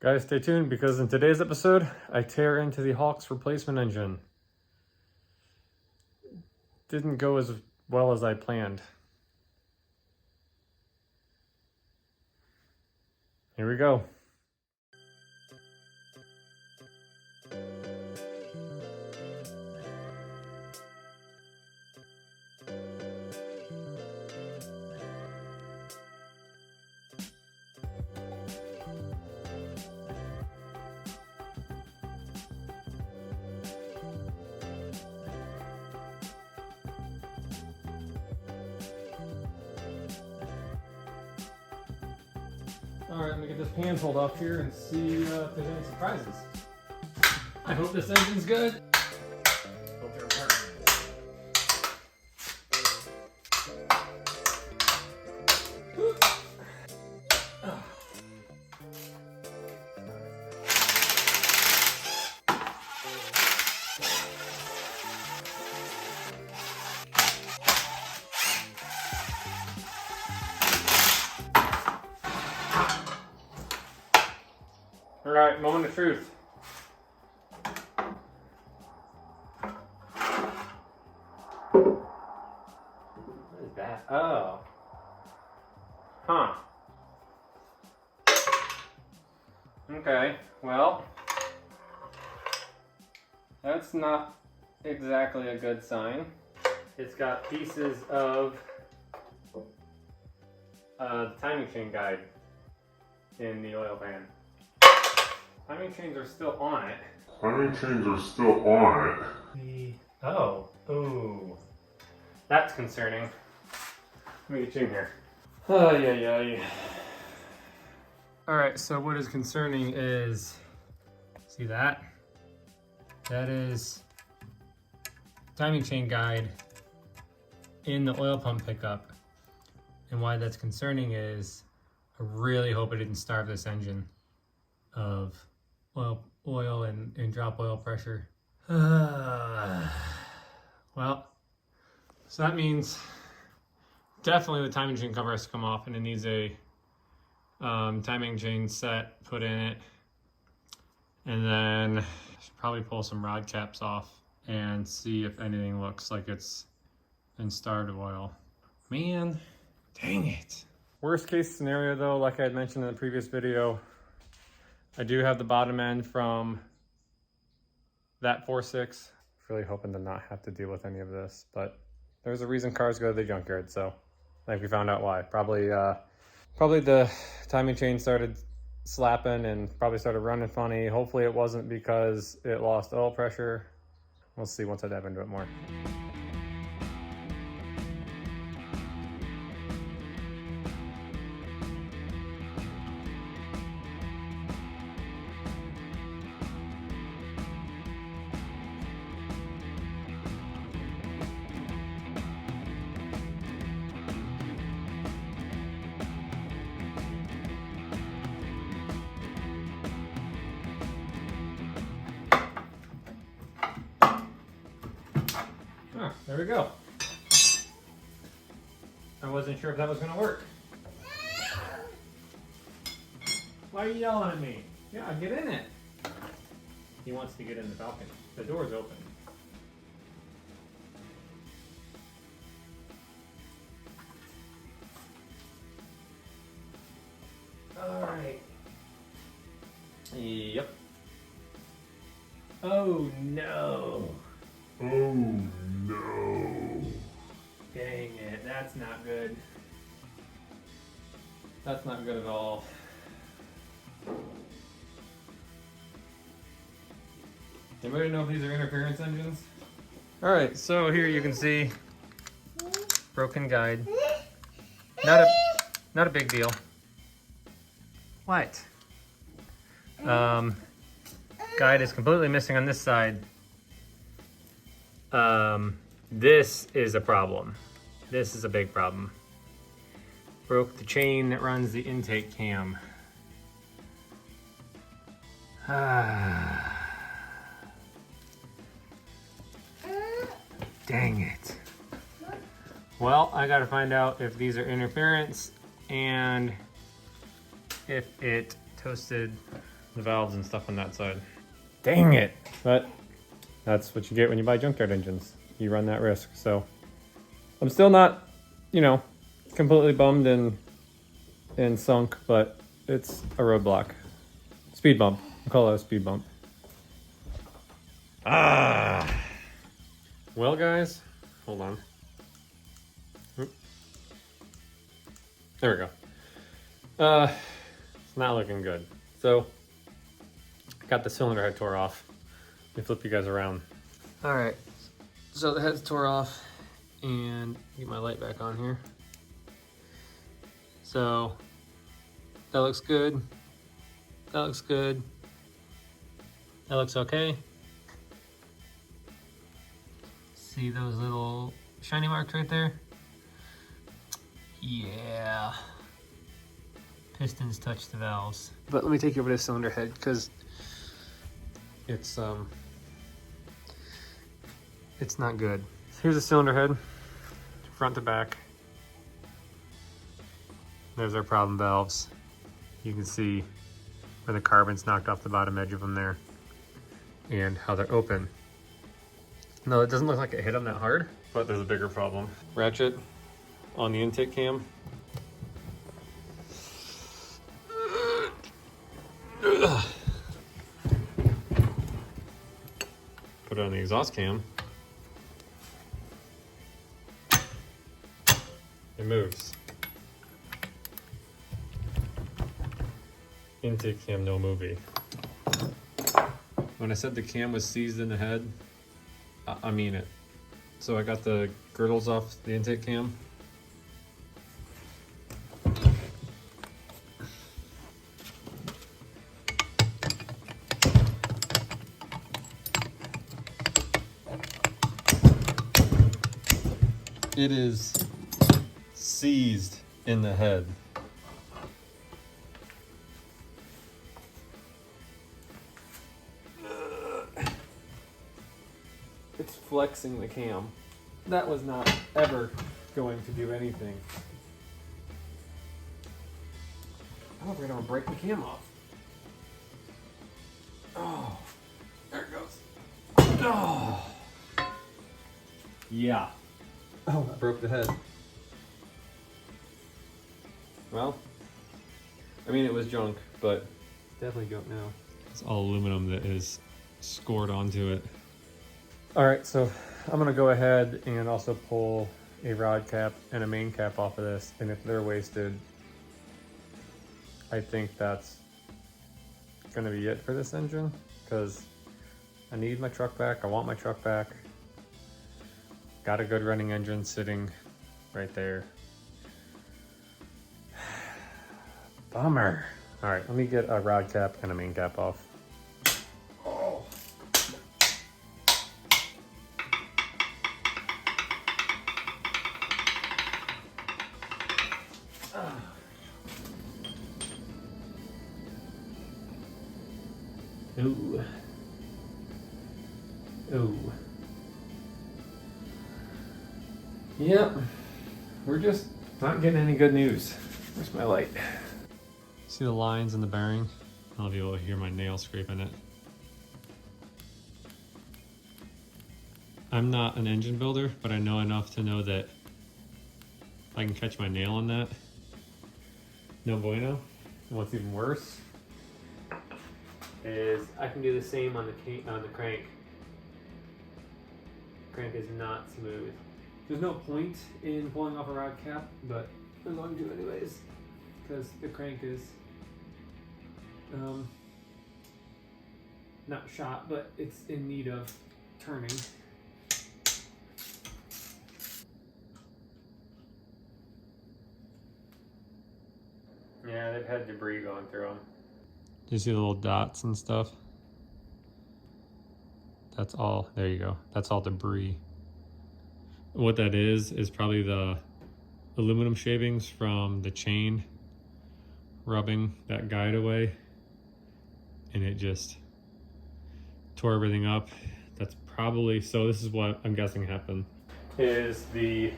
Guys, stay tuned because in today's episode, I tear into the Hawk's replacement engine. Didn't go as well as I planned. Here we go. Alright, let me get this pan pulled off here and see if there's any surprises. I hope this engine's good. Hope they're apart. Alright, moment of truth. What is that? Oh. Huh. Okay, well, that's not exactly a good sign. It's got pieces of the timing chain guide in the oil pan. Timing chains are still on it. Oh, that's concerning. Let me get you in here. Oh, yeah. Alright, so what is concerning is, see that? That is timing chain guide in the oil pump pickup. And why that's concerning is, I really hope it didn't starve this engine of oil and drop oil pressure. Well, so that means definitely the timing chain cover has to come off, and it needs a timing chain set put in it. And then I should probably pull some rod caps off and see if anything looks like it's been starved of oil. Man, dang it. Worst case scenario though, like I had mentioned in the previous video, I do have the bottom end from that 4.6. Really hoping to not have to deal with any of this, but there's a reason cars go to the junkyard, so I think we found out why. Probably the timing chain started slapping and probably started running funny. Hopefully it wasn't because it lost oil pressure. We'll see once I dive into it more. Oh, there we go. I wasn't sure if that was going to work. Why are you yelling at me? Yeah, get in it. He wants to get in the Falcon. The door's open. All right. Yep. Oh no. Oh no. Dang it, that's not good. That's not good at all. Anybody know if these are interference engines? Alright, so here you can see broken guide. Not a big deal. What? Guide is completely missing on this side. This is a problem. This is a big problem. Broke the chain that runs the intake cam. Dang it. Well, I gotta find out if these are interference and if it toasted the valves and stuff on that side. Dang it! But that's what you get when you buy junkyard engines. You run that risk. So I'm still not, you know, completely bummed and sunk, but it's a roadblock. Speed bump. I'll call it a speed bump. Well, guys, hold on. Oop. There we go. It's not looking good. So, got the cylinder head tore off. Let me flip you guys around. All right, so the head's tore off, and get my light back on here. So, that looks good. That looks good. That looks okay. See those little shiny marks right there? Yeah. Pistons touch the valves. But let me take you over to the cylinder head because it's not good. Here's the cylinder head, front to back. There's our problem valves. You can see where the carbon's knocked off the bottom edge of them there and how they're open. No, it doesn't look like it hit them that hard, but there's a bigger problem. Ratchet on the intake cam. Put it on the exhaust cam. It moves. Intake cam, no movie. When I said the cam was seized in the head, I mean it. So I got the girdles off the intake cam. It is seized in the head. It's flexing the cam. That was not ever going to do anything. I'm afraid I'm gonna break the cam off. Oh, there it goes. Oh, yeah. Oh, that broke the head. Well, I mean, it was junk, but definitely junk now. It's all aluminum that is scored onto it. All right, so I'm gonna go ahead and also pull a rod cap and a main cap off of this, and if they're wasted, I think that's gonna be it for this engine, because I need my truck back, I want my truck back. Got a good running engine sitting right there. Bummer. All right, let me get a rod cap and a main cap off. Oh. Ooh. Ooh. Yep. We're just not getting any good news. Where's my light? See the lines in the bearing? I don't know if you'll hear my nail scraping it. I'm not an engine builder, but I know enough to know that if I can catch my nail on that, no bueno. And what's even worse is I can do the same on the crank. Crank is not smooth. There's no point in pulling off a rod cap, but I'm going to anyways, because the crank is not shot, but it's in need of turning. Yeah, they've had debris going through them. Do you see the little dots and stuff? That's all, there you go. That's all debris. What that is probably the aluminum shavings from the chain rubbing that guide away, and it just tore everything up. That's probably, so this is what I'm guessing happened, is the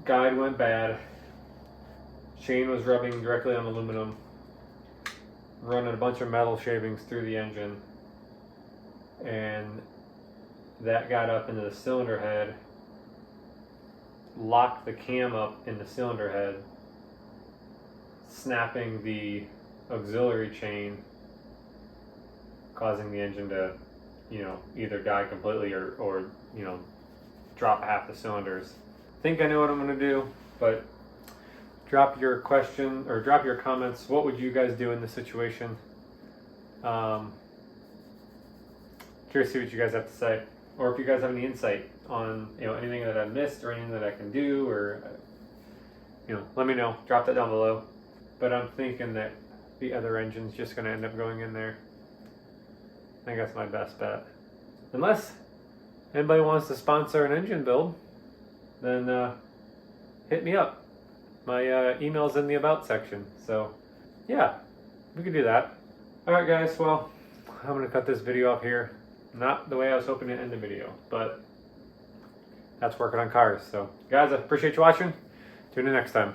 guide went bad, chain was rubbing directly on aluminum, running a bunch of metal shavings through the engine, and that got up into the cylinder head, locked the cam up in the cylinder head, snapping the auxiliary chain, causing the engine to, either die completely or drop half the cylinders. I think I know what I'm going to do, but drop your question or drop your comments. What would you guys do in this situation? Curious to see what you guys have to say, or if you guys have any insight on anything that I missed or anything that I can do, or let me know. Drop that down below. But I'm thinking that the other engine's just going to end up going in there. I think that's my best bet. Unless anybody wants to sponsor an engine build, then hit me up. My email's in the about section. So yeah, we could do that. Alright guys, well, I'm going to cut this video off here. Not the way I was hoping to end the video, but that's working on cars. So guys, I appreciate you watching. Tune in next time.